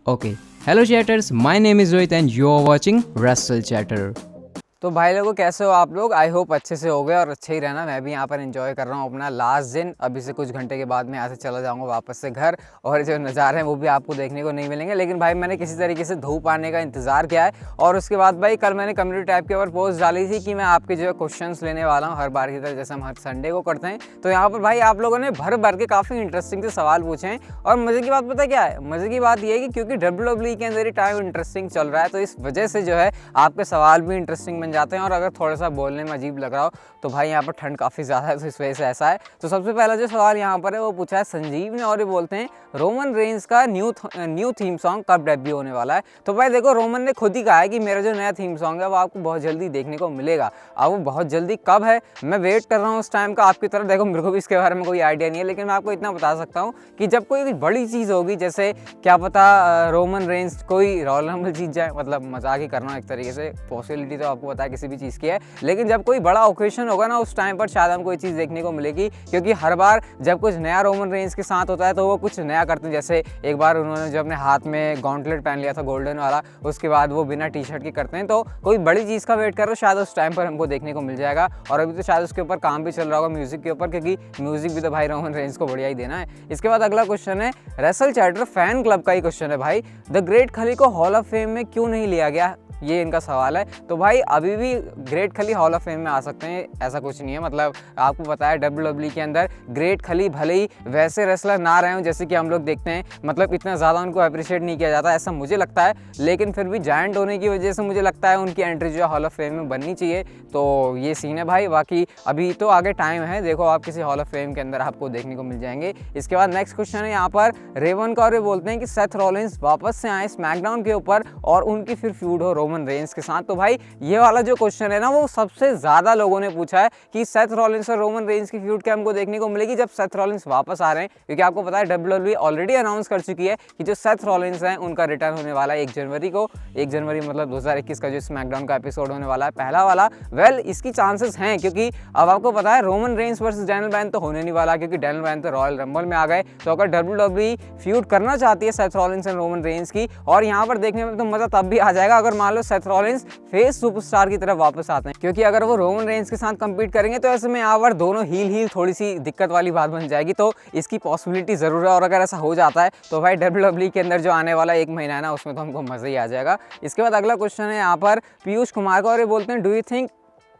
Okay. Hello chatters, my name is Rohit and you are watching Wrestle Chatter. तो भाई लोगों कैसे हो आप लोग। आई होप अच्छे से हो गए और अच्छे ही रहना। मैं भी यहाँ पर एंजॉय कर रहा हूँ अपना लास्ट दिन। अभी से कुछ घंटे के बाद मैं यहाँ से चला जाऊँगा वापस से घर, और जो नज़ारे हैं वो भी आपको देखने को नहीं मिलेंगे। लेकिन भाई मैंने किसी तरीके से धूप आने का इंतज़ार किया है। और उसके बाद भाई कल मैंने कम्युनिटी टाइप के ऊपर पोस्ट डाली थी कि मैं आपके जो है क्वेश्चन लेने वाला हूँ हर बार की तरह, जैसे हम हर संडे को करते हैं। तो यहाँ पर भाई आप लोगों ने भर भर के काफ़ी इंटरेस्टिंग से सवाल पूछे हैं। और मज़े की बात पता क्या है, मज़े की बात ये है कि क्योंकि WWE के अंदर ही टाइम इंटरेस्टिंग चल रहा है, तो इस वजह से जो है आपके सवाल भी इंटरेस्टिंग बन जाते हैं। और अगर थोड़ा सा बोलने में अजीब लग रहा हो तो भाई यहाँ पर ठंड काफ़ी ज़्यादा है, तो इस वजह से ऐसा है। तो सबसे पहला जो सवाल यहाँ पर है वो पूछा है संजीव ने, और ये बोलते हैं रोमन रेंज का न्यू थीम सॉन्ग कब डेब्यू होने वाला है। तो भाई देखो, रोमन ने खुद ही कहा है कि मेरा जो नया थीम सॉन्ग है वो आपको बहुत जल्दी देखने को मिलेगा। अब वो बहुत जल्दी कब है मैं वेट कर रहा हूँ उस टाइम का आपकी तरफ। देखो मेरे को भी इसके बारे में कोई आइडिया नहीं है, लेकिन मैं आपको इतना बता सकता हूँ कि जब कोई बड़ी चीज़ होगी, जैसे क्या पता रोमन रेंज कोई रॉयल रंबल जीत जाए, मतलब मजाक ही करना एक तरीके से, पॉसिबिलिटी तो आपको पता है किसी भी चीज़ की है। लेकिन जब कोई बड़ा ओकेशन होगा ना उस टाइम पर शायद हमको ये चीज़ देखने को मिलेगी, क्योंकि हर बार जब कुछ नया रोमन रेंज के साथ होता है तो वो कुछ नया करते हैं। जैसे एक बार उन्होंने जो अपने हाथ में गॉन्टलेट पहन लिया था गोल्डन वाला, उसके बाद वो बिना टी शर्ट के करते हैं। तो कोई बड़ी चीज़ का वेट करो, शायद उस टाइम पर हमको देखने को मिल जाएगा। और अभी तो शायद उसके ऊपर काम भी चल रहा होगा, म्यूजिक के ऊपर, क्योंकि म्यूजिक भी तो भाई रोमन रेंज को बढ़िया ही देना है। इसके बाद अगला क्वेश्चन है रेसल चैटर फैन क्लब का ही क्वेश्चन है भाई, द ग्रेट खली को हॉल ऑफ फेम में क्यों नहीं लिया गया, ये इनका सवाल है। तो भाई अभी भी ग्रेट खली हॉल ऑफ फेम में आ सकते हैं, ऐसा कुछ नहीं है। मतलब आपको पता है WWE के अंदर ग्रेट खली भले ही वैसे रेसलर ना रहे हों जैसे कि हम लोग देखते हैं, मतलब इतना ज़्यादा उनको अप्रिशिएट नहीं किया जाता ऐसा मुझे लगता है, लेकिन फिर भी जायंट होने की वजह से मुझे लगता है उनकी एंट्री जो है हॉल ऑफ फेम में बननी चाहिए। तो ये सीन है भाई, बाकी अभी तो आगे टाइम है, देखो आप किसी हॉल ऑफ फेम के अंदर आपको देखने को मिल जाएंगे। इसके बाद नेक्स्ट क्वेश्चन है यहाँ पर रेवन का, और ये बोलते हैं कि सेथ रॉलिंस वापस से आए स्मैकडाउन के ऊपर और उनकी फिर फ्यूड हो रोमन रेंज के साथ। तो भाई ये वाला जो क्वेश्चन है ना वो सबसे ज्यादा लोगों ने पूछा है कि सेथ रॉलिंस और रोमन रेंज की फ्यूड क्या हमको देखने को मिलेगी जब सेथ रॉलिंस वापस आ रहे हैं, क्योंकि आपको पता है WWE ऑलरेडी अनाउंस कर चुकी है कि जो सेथ रॉलिंस हैं उनका रिटर्न होने वाला है 1 जनवरी को। 1 जनवरी मतलब 2021 का जो स्मैकडाउन का एपिसोड होने वाला है पहला वाला। वेल इसकी चांसेस हैं, क्योंकि अब आपको पता है Roman Reigns versus Daniel Bryan तो होने नहीं वाला, क्योंकि डैनियल ब्रायन तो रॉयल रंबल में आ गए। तो अगर WWE फ्यूड करना चाहती है Seth Rollins and Roman Reigns की, और यहाँ पर देखने में तो मजा तब भी आ जाएगा अगर मान लो सेथ रॉलिंस फेस सुपरस्टार की तरफ वापस आते हैं, क्योंकि अगर वो रोमन रेंज के साथ कंपीट करेंगे तो ऐसे में यहाँ पर दोनों हील थोड़ी सी दिक्कत वाली बात बन जाएगी। तो इसकी पॉसिबिलिटी जरूर है, और अगर ऐसा हो जाता है तो भाई WWE के अंदर जो आने वाला 1 महीना है ना उसमें तो हमको मजा ही आ जाएगा। इसके बाद अगला क्वेश्चन है यहाँ पर पीयूष कुमार का, और ये बोलते हैं डू यू थिंक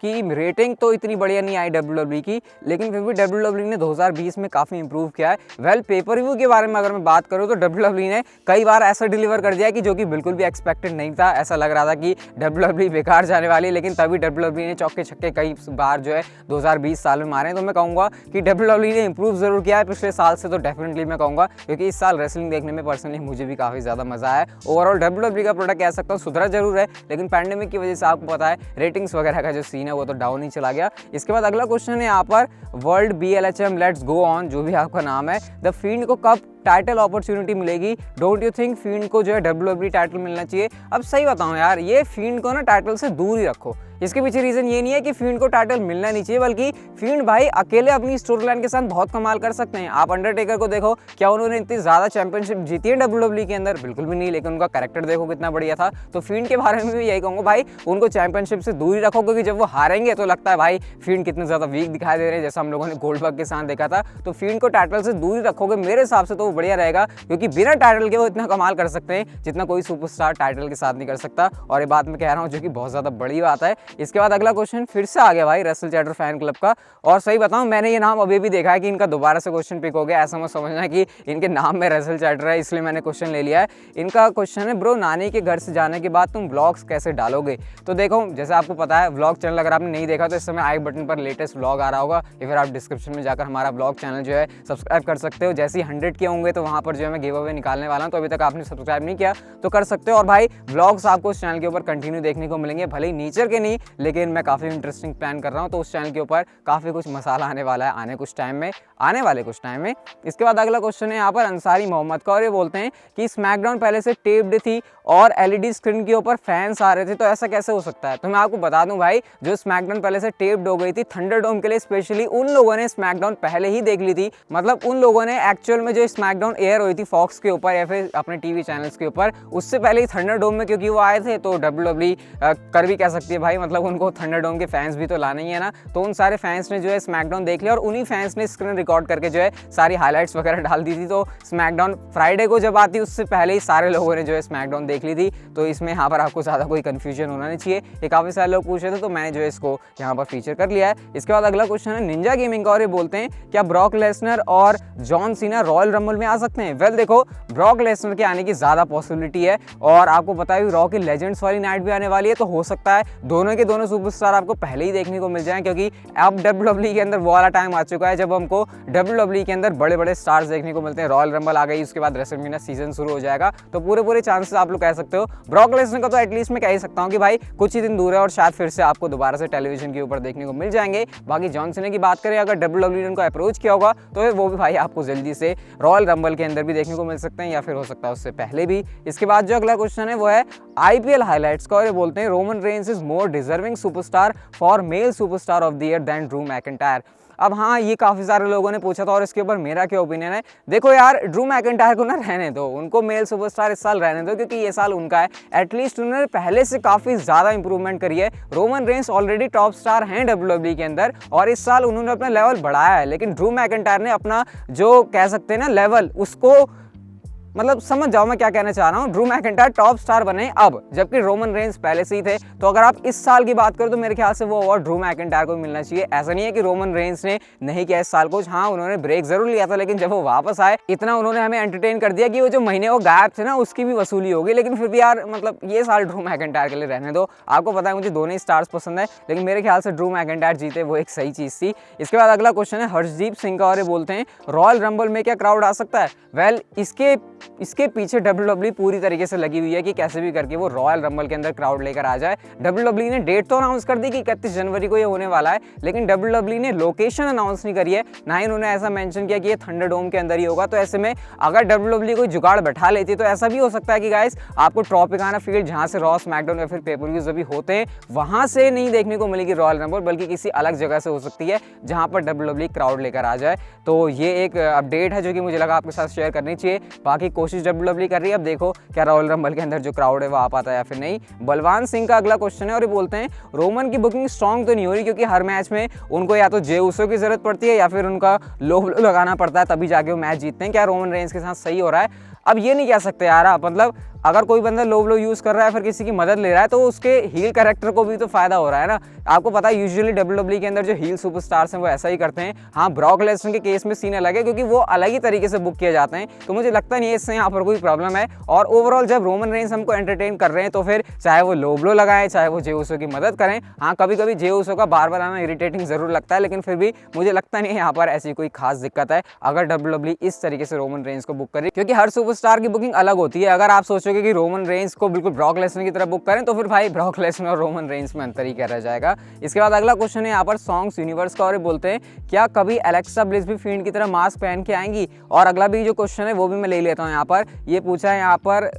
कि रेटिंग तो इतनी बढ़िया नहीं आई WWE की, लेकिन फिर भी WWE ने 2020 में काफ़ी इंप्रूव किया है। वेल पेपर व्यू के बारे में अगर मैं बात करूँ तो WWE ने कई बार ऐसा डिलीवर कर दिया कि जो कि बिल्कुल भी एक्सपेक्टेड नहीं था। ऐसा लग रहा था कि WWE बेकार जाने वाली है, लेकिन तभी WWE ने चौके छक्के कई बार जो है 2020 साल में मारे हैं। तो मैं कहूँगा कि WWE ने इंप्रूव ज़रूर किया है पिछले साल से, तो डेफिनेटली मैं कहूँगा, क्योंकि इस साल रेसलिंग देखने में पर्सनली मुझे भी काफ़ी ज़्यादा मज़ा आया। ओवरऑल WWE का प्रोडक्ट कह सकता हूँ सुधरा जरूर है, लेकिन पैंडेमिक की वजह से आपको पता है रेटिंग्स वगैरह का जो सीन है वो तो डाउन ही चला गया। इसके बाद अगला क्वेश्चन है यहाँ पर world BLHM let's go on, जो भी आपका नाम है, द फील्ड को कब टाइटल अपॉर्चुनिटी मिलेगी, डोंट यू थिंक फील्ड को जो है WWE टाइटल मिलना चाहिए। अब सही बताऊं यार, ये फील्ड को ना टाइटल से दूर ही रखो। इसके पीछे रीजन ये नहीं है कि फील्ड को टाइटल मिलना नहीं चाहिए, बल्कि फील्ड भाई अकेले अपनी स्टोरी लाइन के साथ बहुत कमाल कर सकते हैं। आप अंडरटेकर को देखो, क्या उन्होंने इतनी ज्यादा चैंपियनशिप जीती है WWE के अंदर? बिल्कुल भी नहीं, लेकिन उनका कैरेक्टर देखो कितना बढ़िया था। तो फील्ड के बारे में भी यही कहूंगा भाई, उनको चैंपियनशिप से दूर ही रखो, क्योंकि जब वो हारेंगे तो लगता है भाई फील्ड कितने ज्यादा वीक दिखाई दे रहे हैं, जैसा हम लोगों ने गोल्डबर्ग के साथ देखा था। तो फील्ड को टाइटल से दूर ही रखोगे मेरे हिसाब से तो वो बढ़िया रहेगा, क्योंकि बिना टाइटल के वो इतना कमाल कर सकते हैं जितना कोई सुपरस्टार टाइटल के साथ नहीं कर सकता। और ये बात मैं कह रहा हूँ जो कि बहुत ज्यादा बड़ी बात है। इसके बाद अगला क्वेश्चन फिर से आ गया भाई रेसल चैटर फैन क्लब का, और सही बताऊं मैंने ये नाम अभी भी देखा है कि इनका दोबारा से क्वेश्चन पिक हो गया। ऐसा मत समझना कि इनके नाम में रेसल चैटर है इसलिए मैंने क्वेश्चन ले लिया है। इनका क्वेश्चन है ब्रो, नानी के घर से जाने के बाद तुम व्लॉग्स कैसे डालोगे? तो देखो जैसे आपको पता है व्लॉग चैनल अगर आपने नहीं देखा तो इस समय आई बटन पर लेटेस्ट व्लॉग आ रहा होगा, या फिर आप डिस्क्रिप्शन में जाकर हमारा व्लॉग चैनल जो है सब्सक्राइब कर सकते हो। जैसे ही 100 के होंगे तो वहाँ पर जो है मैं गिव अवे निकालने वाला हूँ, तो अभी तक आपने सब्सक्राइब नहीं किया तो कर सकते हो। और भाई व्लॉग्स आपको इस चैनल के ऊपर कंटिन्यू देखने को मिलेंगे, भले ही नेचर के नहीं, लेकिन मैं काफ़ी इंटरेस्टिंग प्लान कर रहा हूँ। तो उस चैनल के ऊपर काफ़ी कुछ मसाला आने वाला है आने कुछ टाइम में। आने वाले कुछ टाइम में। इसके बाद अगला क्वेश्चन है यहाँ पर अंसारी मोहम्मद का और ये बोलते हैं कि स्मैकडाउन पहले से टेप्ड थी और एलईडी स्क्रीन के ऊपर फैंस आ रहे थे, तो ऐसा कैसे हो सकता है? तो मैं आपको बता दूं भाई, जो स्मैकडाउन पहले से टेप्ड हो गई थी थंडरडोम के लिए स्पेशली, उन लोगों ने स्मैकडाउन पहले ही देख ली थी। मतलब उन लोगों ने एक्चुअल में जो स्मैकडाउन एयर हुई थी फॉक्स के ऊपर या फिर अपने टीवी चैनल्स के ऊपर, उससे पहले ही थंडरडोम में क्योंकि वो आए थे, तो WWE कर भी कह सकती है भाई, मतलब उनको थंडरडोम के फैंस भी तो लाने ही है ना। तो उन सारे फैंस ने जो है स्मैकडाउन देख लिया और उन्हीं फैंस ने स्क्रीन रिकॉर्ड करके जो है सारी हाईलाइट्स वगैरह डाल दी थी। तो स्मैकडाउन फ्राइडे को जब आती उससे पहले ही सारे लोगों ने जो है स्मैकडाउन देख ली थी। तो इसमें यहाँ पर आपको ज़्यादा कोई कन्फ्यूजन होना नहीं चाहिए। ये काफ़ी सारे लोग पूछ रहे थे, तो मैंने जो है इसको यहाँ पर फीचर कर लिया है। इसके बाद अगला क्वेश्चन है निंजा गेमिंग का और ये बोलते हैं क्या ब्रॉक लेसनर और जॉन सीना रॉयल रंबल में आ सकते हैं? वेल देखो, ब्रॉक लेसनर के आने की ज़्यादा पॉसिबिलिटी है और आपको पता है रॉ की लेजेंड्स वाली नाइट भी आने वाली है, तो हो सकता है दोनों के दोनों सुपरस्टार आपको पहले ही देखने को मिल जाएं, क्योंकि अब WWE के अंदर वो वाला टाइम आ चुका है जब हमको WWE के अंदर बड़े बड़े स्टार्स देखने को मिलते हैं। रॉयल रंबल आ गई, उसके बाद रेसलमेनिया सीजन शुरू हो जाएगा, तो पूरे चांसेस आप लोग कह सकते हो ब्रॉक लेसनर का तो एटलीस्ट मैं कह ही सकता हूँ कि भाई कुछ ही दिन दूर है और शायद फिर से आपको दोबारा से टेलीविजन के ऊपर देखने को मिल जाएंगे। बाकी जॉन सीना की बात करें, अगर WWE ने उनको अप्रोच किया होगा तो वो भी भाई आपको जल्दी से रॉयल रंबल के अंदर भी देखने को मिल सकते हैं या फिर हो सकता है उससे पहले भी। इसके बाद जो अगला क्वेश्चन है वो है IPL हाईलाइट्स का और ये बोलते हैं Roman Reigns is more deserving superstar for male superstar of the year than Drew McIntyre. अब हाँ, ये काफ़ी सारे लोगों ने पूछा था और इसके ऊपर मेरा क्या ओपिनियन है। देखो यार, ड्रू मैकिंटायर को ना रहने दो, उनको मेल सुपरस्टार इस साल रहने दो, क्योंकि ये साल उनका है। एटलीस्ट उन्होंने पहले से काफ़ी ज़्यादा इंप्रूवमेंट करी है। Roman Reigns already top star हैं WWE के अंदर और इस साल उन्होंने अपना लेवल बढ़ाया है, लेकिन ड्रू मैकिंटायर ने अपना जो कह सकते हैं ना लेवल, उसको मतलब समझ जाओ मैं क्या कहना चाह रहा हूँ। ड्रू मैकिंटायर टॉप स्टार बने अब, जबकि रोमन रेंस पहले से ही थे। तो अगर आप इस साल की बात करो तो मेरे ख्याल से वो अवार्ड ड्रू मैकिंटायर को मिलना चाहिए। ऐसा नहीं है कि रोमन रेंस ने नहीं किया इस साल कुछ, हाँ उन्होंने ब्रेक जरूर लिया था, लेकिन जब वो वापस आए इतना उन्होंने हमें एंटरटेन कर दिया कि वो जो महीने वो गायब थे ना उसकी भी वसूली होगी। लेकिन फिर भी यार, मतलब ये साल ड्रू मैकिंटायर के लिए रहने दो। आपको पता है मुझे दोनों ही स्टार्स पसंद है, लेकिन मेरे ख्याल से ड्रू मैकिंटायर जीते वो एक सही चीज़ थी। इसके बाद अगला क्वेश्चन है हर्षदीप सिंह का और ये बोलते हैं रॉयल रंबल में क्या क्राउड आ सकता है? वेल, इसके पीछे WWE पूरी तरीके से लगी हुई है कि कैसे भी करके वो रॉयल रंबल के अंदर क्राउड लेकर आ जाए। WWE ने डेट तो अनाउंस कर दी कि 31 जनवरी को ये होने वाला है, लेकिन WWE ने लोकेशन अनाउंस नहीं करी है, ना ही उन्होंने ऐसा मेंशन किया कि ये थंडरडोम के अंदर ही होगा। तो ऐसे में अगर WWE कोई जुगाड़ बैठा लेती है तो ऐसा भी हो सकता है कि गाइस आपको ट्रॉपिकाना फील्ड, जहां से रॉ स्मैकडाउन या फिर पेपर-व्यूज अभी होते हैं, वहां से नहीं देखने को मिलेगी रॉयल रंबल, बल्कि किसी अलग जगह से हो सकती है जहां पर WWE क्राउड लेकर आ जाए। तो ये एक अपडेट है जो कि मुझे लगा आपके साथ शेयर करनी चाहिए। बाकी कोशिश WWE कर रही है, अब देखो क्या रॉयल रंबल के अंदर जो क्राउड है वो आ पाता है या फिर नहीं। बलवान सिंह का अगला क्वेश्चन है और ये बोलते हैं रोमन की बुकिंग स्ट्रॉन्ग तो नहीं हो रही, क्योंकि हर मैच में उनको या तो जे उसो की जरूरत पड़ती है या फिर उनका लो लगाना पड़ता है, तभी जाके वो मैच जीतते हैं। क्या रोमन रेंस के साथ सही हो रहा है? अब ये नहीं कह सकते यार, मतलब अगर कोई बंदा लो ब्लो यूज़ कर रहा है फिर किसी की मदद ले रहा है तो उसके हील कैरेक्टर को भी तो फायदा हो रहा है ना। आपको पता है यूजुअली WWE के अंदर जो हील सुपरस्टार्स हैं वो ऐसा ही करते हैं। हाँ, ब्रॉक लेसनर के केस में सीन अलग है क्योंकि वो अलग ही तरीके से बुक किए जाते हैं, तो मुझे लगता नहीं है इससे यहाँ पर कोई प्रॉब्लम है। और ओवरऑल जब रोमन रेंस हमको एंटरटेन कर रहे हैं तो फिर चाहे वो लो ब्लो लगाएं, चाहे वो जे उसो की मदद करें। हाँ, कभी कभी जे उसो का बार बार आना इरिटेटिंग जरूर लगता है, लेकिन फिर भी मुझे लगता नहीं है यहाँ पर ऐसी कोई खास दिक्कत है अगर WWE इस तरीके से रोमन रेंस को बुक करे, क्योंकि हर सुपरस्टार की बुकिंग अलग होती है। अगर आप सोचोगे कि रोमन रेंस को बिल्कुल ब्रॉक लेसनर की तरह बुक करें तो फिर भाई ब्रॉक लेसनर और रोमन रेंस में अंतर ही क्या रह जाएगा। इसके बाद अगला क्वेश्चन है यहाँ पर सॉन्ग्स यूनिवर्स का और ये बोलते हैं क्या कभी एलेक्सा ब्लिस भी फील्ड की तरह मास्क पहन के आएंगी? और अगला भी जो क्वेश्चन है वो भी मैं ले लेता हूँ यहाँ पर। ये पूछा है यहाँ पर,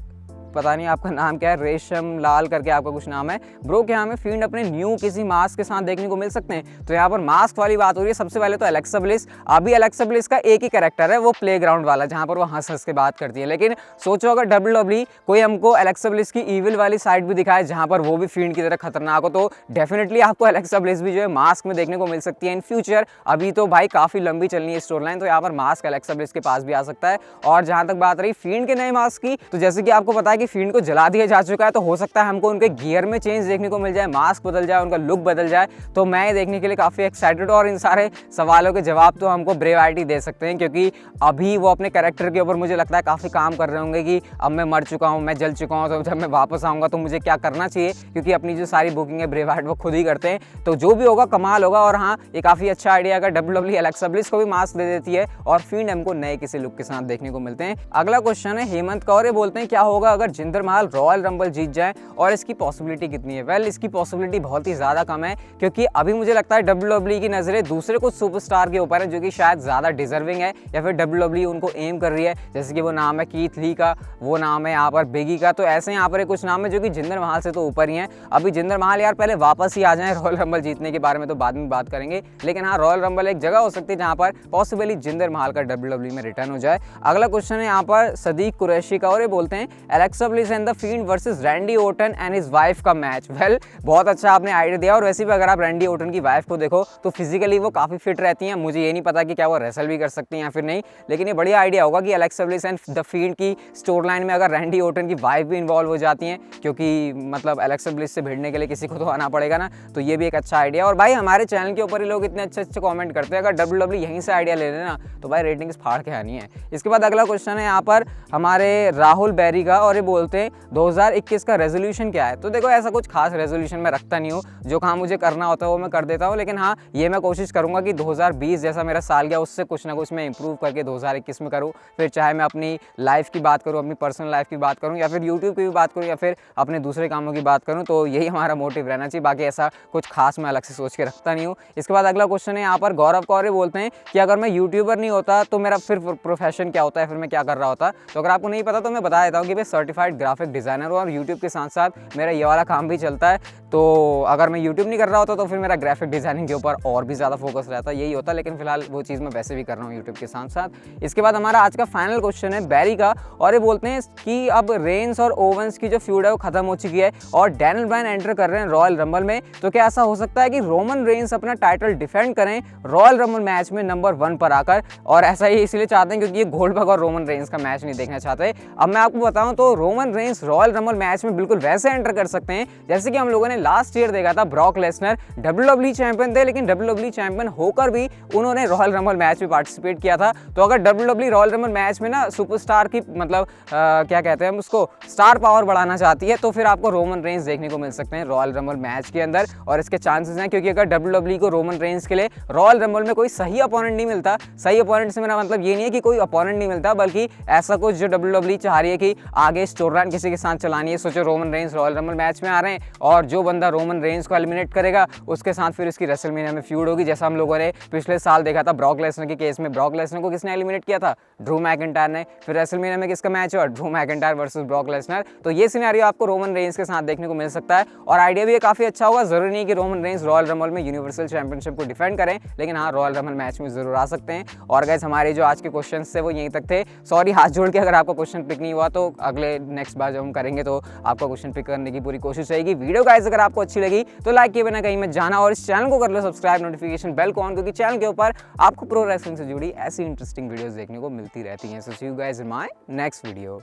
पता नहीं आपका नाम क्या है, रेशम लाल करके आपका कुछ नाम है ब्रो, क्या हमें फील्ड अपने न्यू किसी मास्क के साथ देखने को मिल सकते हैं? तो यहाँ पर मास्क वाली बात हो रही है। सबसे पहले तो एलेक्सा ब्लिस, अभी एलेक्सा ब्लिस का एक ही कैरेक्टर है, वो प्लेग्राउंड वाला, जहाँ पर वो हंस हंस के बात करती है। लेकिन सोचो अगर WWE कोई हमको एलेक्सा ब्लिस की ईविल वाली साइड भी दिखाए जहाँ पर वो भी फील्ड की तरह खतरनाक हो, तो डेफिनेटली आपको एलेक्सा ब्लिस भी जो है मास्क में देखने को मिल सकती है इन फ्यूचर। अभी तो भाई काफ़ी लंबी चलनी है स्टोरी लाइन, तो यहाँ पर मास्क एलेक्सा ब्लिस के पास भी आ सकता है। और जहाँ तक बात रही फील्ड के नए मास्क की, तो जैसे कि आपको पता है कि फील्ड को जला दिया जा चुका है, तो हो सकता है हमको उनके गियर में चेंज देखने को मिल जाए, मास्क बदल जाए, उनका लुक बदल जाए। तो मैं ये देखने के लिए काफ़ी एक्साइटेड हूँ और इन सारे सवालों के जवाब तो हमको ब्रेव आईटी दे सकते हैं, क्योंकि अभी वो अपने कैरेक्टर के ऊपर मुझे लगता है काफ़ी काम कर रहे होंगे कि अब मैं मर चुका हूँ, मैं जल चुका हूँ, तो जब मैं वापस आऊँगा तो मुझे क्या करना चाहिए, क्योंकि अपनी जो सारी बुकिंग है ब्रेव आर्ट वो खुद ही करते हैं। तो जो भी होगा कमाल होगा। और हाँ, ये काफ़ी अच्छा आइडिया अगर WWE एलेक्सा ब्लिस को भी मास्क दे देती है और फील्ड हमको नए किसी लुक के साथ देखने को मिलते हैं। अगला क्वेश्चन है हेमंत का और ये बोलते हैं क्या होगा अगर जिंदर महल रॉयल रंबल जीत जाए और इसकी पॉसिबिलिटी कितनी है? वेल, इसकी पॉसिबिलिटी बहुत ही ज़्यादा कम है, क्योंकि अभी मुझे लगता है WWE की नज़रें दूसरे कुछ सुपरस्टार के ऊपर है जो कि शायद ज़्यादा डिजर्विंग है, या फिर WWE उनको एम कर रही है। जैसे कि वो नाम है कीथ ली का, वो नाम है यहाँ पर बिगी का, तो ऐसे यहाँ पर कुछ नाम है जो कि जिंदर महल से तो ऊपर ही हैं। अभी जिंदर महल यार पहले वापस ही आ जाए रॉयल रंबल जीतने के बारे में तो बाद में बात करेंगे, लेकिन हाँ, रॉयल रंबल एक जगह हो सकती है जहाँ पर पॉसिबली जिंदर महल का WWE में रिटर्न हो जाए। अगला क्वेश्चन है यहाँ पर सदीक कुरैशी का, और ये बोलते हैं Alexa bliss and the field versus Randy Orton and his wife का मैच। वेल, बहुत अच्छा आपने आइडिया दिया, और वैसे भी अगर आप रैंडी ओर्टन की वाइफ को देखो तो फिजिकली वो काफ़ी फिट रहती हैं। मुझे ये नहीं पता कि क्या वो रेसल भी कर सकती हैं या फिर नहीं, लेकिन ये बढ़िया आइडिया होगा कि Alexa bliss and the field की स्टोर लाइन में अगर रैंडी ओर्टन की वाइफ भी इन्वॉल्व हो जाती हैं, क्योंकि मतलब एलेक्सा ब्लिस से भिड़ने के लिए किसी को तो आना पड़ेगा ना, तो ये भी एक अच्छा आइडिया। और भाई हमारे चैनल के ऊपर ही लोग इतने अच्छे कमेंट करते हैं, अगर WWE यहीं से आइडिया ले लेना तो भाई रेटिंग्स फाड़ के आनी है। इसके बाद अगला क्वेश्चन है यहाँ पर हमारे राहुल बैरी का, और ये बोलते हैं 2021 का रेजोल्यूशन क्या है? तो देखो, ऐसा कुछ खास रेजोल्यूशन मैं रखता नहीं हूँ, जो काम मुझे करना होता है वो मैं कर देता हूँ, लेकिन हाँ, ये मैं कोशिश करूँगा कि 2020 जैसा मेरा साल गया उससे कुछ ना कुछ मैं इंप्रूव करके 2021 में करूँ। फिर चाहे मैं अपनी लाइफ की बात करूँ, अपनी पर्सनल लाइफ की बात करूँ, या फिर यूट्यूब की भी बात करूँ, या फिर अपने दूसरे कामों की बात करूँ, तो यही हमारा मोटिव रहना चाहिए। बाकी ऐसा कुछ खास मैं अलग से सोच के रखता नहीं हूँ। इसके बाद अगला क्वेश्चन है यहाँ पर गौरव कौर बोलते हैं कि अगर मैं यूट्यूबर नहीं होता तो मेरा फिर प्रोफेशन क्या होता है, फिर मैं क्या कर रहा होता? तो अगर आपको नहीं पता तो मैं बता देता हूँ कि मैं सर्टिफाइड ग्राफिक डिज़ाइनर हूँ, और यूट्यूब के साथ साथ मेरा ये वाला काम भी चलता है। तो अगर मैं यूट्यूब नहीं कर रहा होता तो फिर मेरा ग्राफिक डिज़ाइनिंग के ऊपर और भी ज़्यादा फोकस रहता, यही होता, लेकिन फिलहाल वो चीज़ मैं वैसे भी कर रहा हूँ यूट्यूब के साथ साथ। इसके बाद हमारा आज का फाइनल क्वेश्चन है बैरी का, और ये बोलते हैं कि अब रेंस और ओवेंस की जो फ्यूड है वो खत्म हो चुकी है और डैनियल ब्रायन एंटर कर रहे हैं रॉयल रंबल में, तो क्या ऐसा हो सकता है कि रोमन रेंस अपना टाइटल डिफेंड करें रॉयल रंबल मैच में नंबर 1 पर आकर? और ऐसा ही इसलिए चाहते हैं क्योंकि ये गोल्डबर्ग और रोमन रेंस का मैच नहीं देखना चाहते। अब मैं आपको बताऊं तो Roman Reigns royal rumble match में बिल्कुल वैसे एंटर कर सकते हैं जैसे कि हम लोगों ने लास्ट ईयर देखा था। ब्रॉक लेसनर WWE चैंपियन थे, लेकिन WWE चैंपियन होकर भी उन्होंने रॉयल रंबल मैच में पार्टिसिपेट किया था। तो अगर WWE रॉयल रंबल मैच में ना सुपरस्टार की मतलब क्या कहते हैं हम उसको, स्टार पावर बढ़ाना चाहती है, तो फिर आपको रोमन रेंस देखने को मिल सकते हैं रॉयल रंबल मैच के अंदर। और इसके चांसेस हैं, क्योंकि अगर WWE को रोमन रेंस के लिए रॉयल रंबल में कोई सही अपोनेंट नहीं मिलता, सही अपोनेंट से मेरा मतलब ये नहीं है कि कोई अपोनेंट नहीं मिलता, बल्कि ऐसा कुछ जो WWE चाह रही है कि आगे स्टोर लाइन किसी के साथ चलानी है। सोचो Roman Reigns royal rumble match में आ रहे हैं, और जो बंदा रोमन रेंस को एलिमिनेट करेगा उसके साथ फिर उसकी रेसलमेनिया में फ्यूड होगी, जैसा हम लोगों ने पिछले साल देखा था ब्रॉक लेसनर के केस में। ब्रॉक लेसनर को किसने एलिमिनेट किया था? ड्रू मैकिंटायर ने। फिर रेसलमेनिया में किसका मैच हुआ? Drew McIntyre versus Brock Lesnar. तो ये सिनेरियो आपको रोमन रेंस के साथ देखने को मिल सकता है, और आइडिया भी ये काफी अच्छा होगा। जरूरी नहीं कि रोमन रेंस रॉयल रंबल में यूनिवर्सल चैंपियनशिप को डिफेंड करें, लेकिन हाँ, रॉयल रंबल मैच में जरूर आ सकते हैं। और गाइस, हमारे जो आज के क्वेश्चन थे वो यहीं तक थे। सॉरी, हाथ जोड़ के अगर आपका क्वेश्चन पिक नहीं हुआ तो अगले नेक्स्ट बार जब हम करेंगे तो आपका क्वेश्चन पिक करने की पूरी कोशिश रहेगी। वीडियो गाइस अगर आपको अच्छी लगी तो लाइक किए बिना कहीं मत जाना, और इस चैनल को कर लो सब्सक्राइब, नोटिफिकेशन बेल को ऑन, क्योंकि चैनल के ऊपर आपको प्रो रेसलिंग से जुड़ी ऐसी इंटरेस्टिंग वीडियोस देखने को मिलती रहती हैं। So see you guys in my next video.